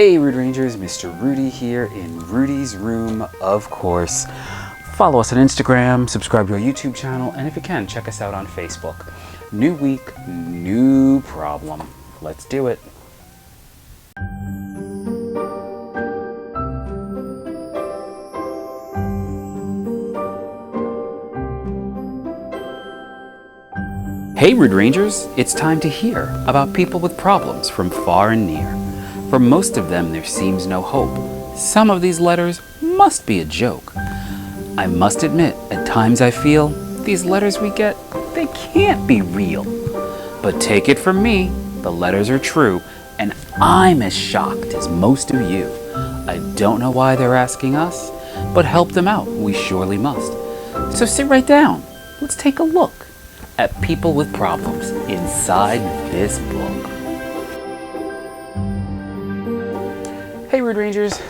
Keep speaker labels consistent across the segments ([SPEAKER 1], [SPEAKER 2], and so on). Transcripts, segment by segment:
[SPEAKER 1] Hey Rude Rangers, Mr. Rudy here in Rudy's room, of course. Follow us on Instagram, subscribe to our YouTube channel, and if you can, check us out on Facebook. New week, new problem. Let's do it. Hey Rude Rangers, it's time to hear about people with problems from far and near. For most of them, there seems no hope. Some of these letters must be a joke. I must admit, at times I feel these letters we get, they can't be real. But take it from me, the letters are true, and I'm as shocked as most of you. I don't know why they're asking us, but help them out, we surely must. So sit right down. Let's take a look at people with problems inside this book. Hey Rude Rangers,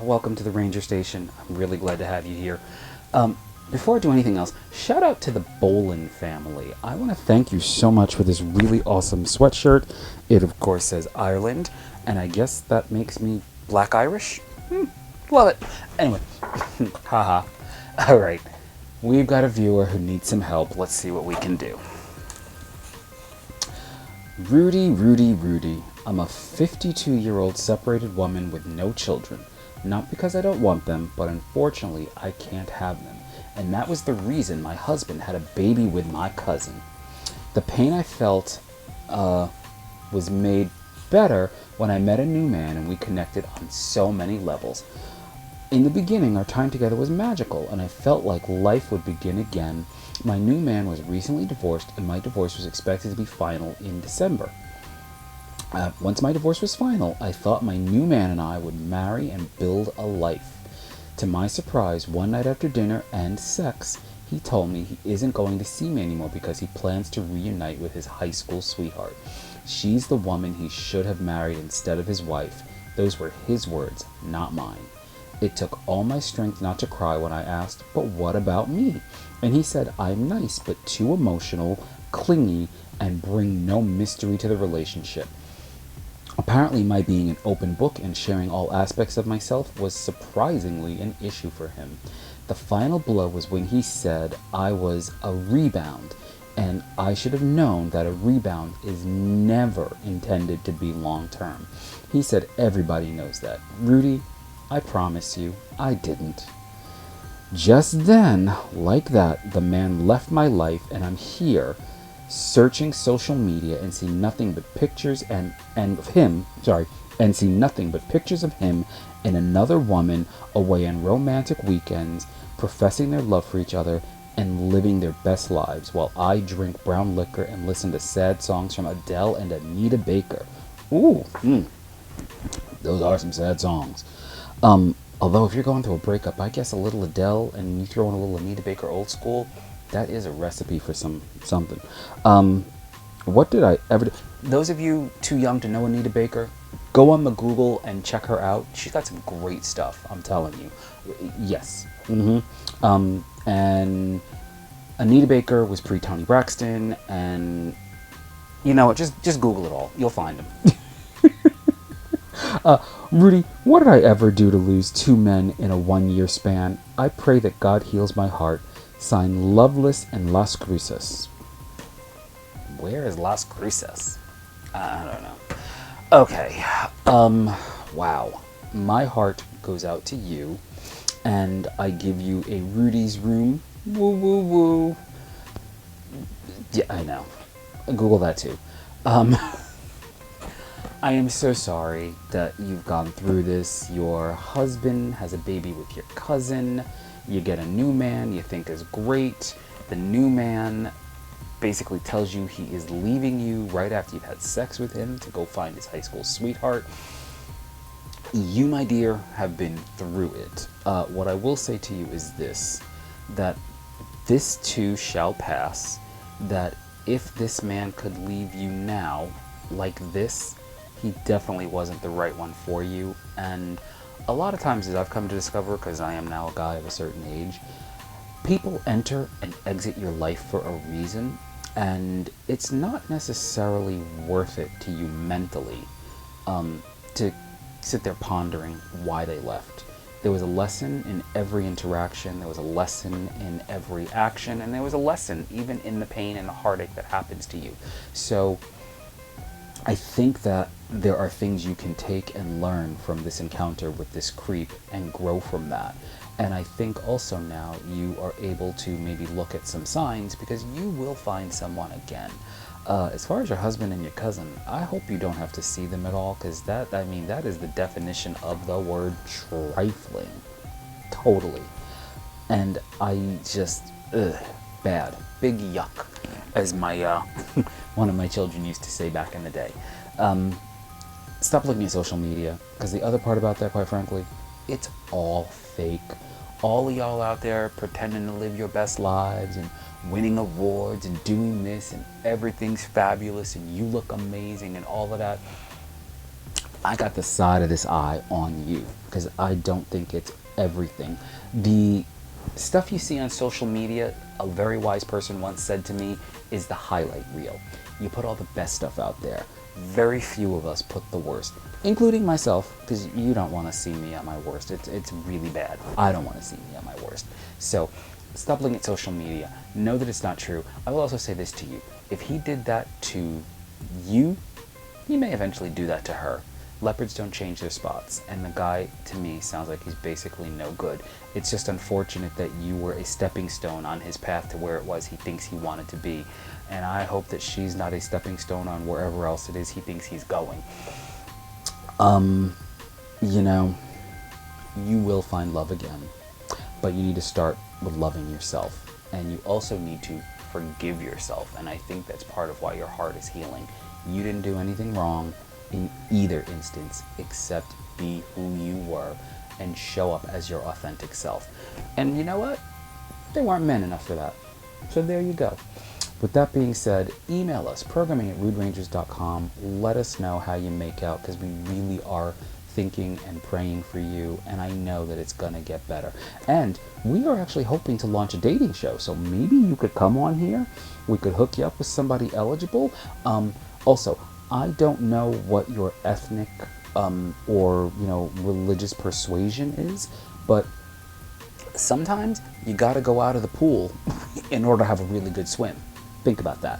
[SPEAKER 1] welcome to the Ranger Station. I'm really glad to have you here. Before I do anything else, shout out to the Bolin family. I want to thank you so much for this really awesome sweatshirt. It of course says Ireland, and I guess that makes me Black Irish. Love it. Anyway, haha. Alright, we've got a viewer who needs some help. Let's see what we can do. Rudy. I'm a 52-year-old separated woman with no children. Not because I don't want them, but unfortunately I can't have them. And that was the reason my husband had a baby with my cousin. The pain I felt was made better when I met a new man and we connected on so many levels. In the beginning, our time together was magical, and I felt like life would begin again. My new man was recently divorced, and my divorce was expected to be final in December. Once my divorce was final, I thought my new man and I would marry and build a life. To my surprise, one night after dinner and sex, he told me he isn't going to see me anymore because he plans to reunite with his high school sweetheart. She's the woman he should have married instead of his wife. Those were his words, not mine. It took all my strength not to cry when I asked, "But what about me?" And he said, "I'm nice, but too emotional, clingy, and bring no mystery to the relationship." Apparently, my being an open book and sharing all aspects of myself was surprisingly an issue for him. The final blow was when he said I was a rebound, and I should have known that a rebound is never intended to be long-term. He said everybody knows that. Rudy, I promise you, I didn't. Just then, like that, the man left my life, and I'm here searching social media and see nothing but pictures and see nothing but pictures of him and another woman away on romantic weekends, professing their love for each other and living their best lives, while I drink brown liquor and listen to sad songs from Adele and Anita Baker. Those are some sad songs. Although if you're going through a breakup, I guess a little Adele and you throw in a little Anita Baker old school, that is a recipe for something. What did I ever do? Those of you too young to know Anita Baker, go on the Google and check her out. She's got some great stuff, I'm telling you. Yes. And Anita Baker was pre-Toni Braxton, and you know what, just Google it all. You'll find them. Rudy, what did I ever do to lose two men in a 1-year span? I pray that God heals my heart. Signed, Loveless and Las Cruces. Where is Las Cruces? I don't know. Okay. Wow. My heart goes out to you, and I give you a Rudy's room. Woo, woo, woo. Yeah, I know. Google that too. I am so sorry that you've gone through this. Your husband has a baby with your cousin. You get a new man you think is great. The new man basically tells you he is leaving you right after you've had sex with him to go find his high school sweetheart. You, my dear, have been through it. What I will say to you is this, that this too shall pass, that if this man could leave you now like this, he definitely wasn't the right one for you. And a lot of times, as I've come to discover, because I am now a guy of a certain age, people enter and exit your life for a reason, and it's not necessarily worth it to you mentally to sit there pondering why they left. There was a lesson in every interaction, there was a lesson in every action, and there was a lesson even in the pain and the heartache that happens to you. So I think that there are things you can take and learn from this encounter with this creep and grow from that. And I think also now you are able to maybe look at some signs, because you will find someone again. As far as your husband and your cousin, I hope you don't have to see them at all, because that is the definition of the word trifling. Totally. And I just, bad. Big yuck, as my, one of my children used to say back in the day. Stop looking at social media, because the other part about that, quite frankly, it's all fake. All of y'all out there pretending to live your best lives and winning awards and doing this and everything's fabulous and you look amazing and all of that. I got the side of this eye on you, because I don't think it's everything. The stuff you see on social media, a very wise person once said to me, is the highlight reel. You put all the best stuff out there. Very few of us put the worst, including myself, because you don't want to see me at my worst. It's really bad. I don't want to see me at my worst. So stop looking at social media. Know that it's not true. I will also say this to you. If he did that to you, he may eventually do that to her. Leopards don't change their spots, and the guy, to me, sounds like he's basically no good. It's just unfortunate that you were a stepping stone on his path to where it was he thinks he wanted to be. And I hope that she's not a stepping stone on wherever else it is he thinks he's going. You know, you will find love again, but you need to start with loving yourself. And you also need to forgive yourself. And I think that's part of why your heart is healing. You didn't do anything wrong in either instance, except be who you were and show up as your authentic self. And you know what? They weren't men enough for that. So there you go. With that being said, email us, programming@ruderangers.com. Let us know how you make out, because we really are thinking and praying for you, and I know that it's gonna get better. And we are actually hoping to launch a dating show, so maybe you could come on here. We could hook you up with somebody eligible. Also, I don't know what your ethnic or religious persuasion is, but sometimes you gotta go out of the pool in order to have a really good swim. Think about that.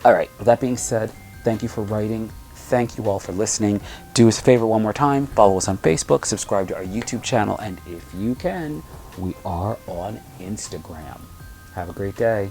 [SPEAKER 1] All right, with that being said, thank you for writing. Thank you all for listening. Do us a favor one more time. Follow us on Facebook, subscribe to our YouTube channel, and if you can, we are on Instagram. Have a great day.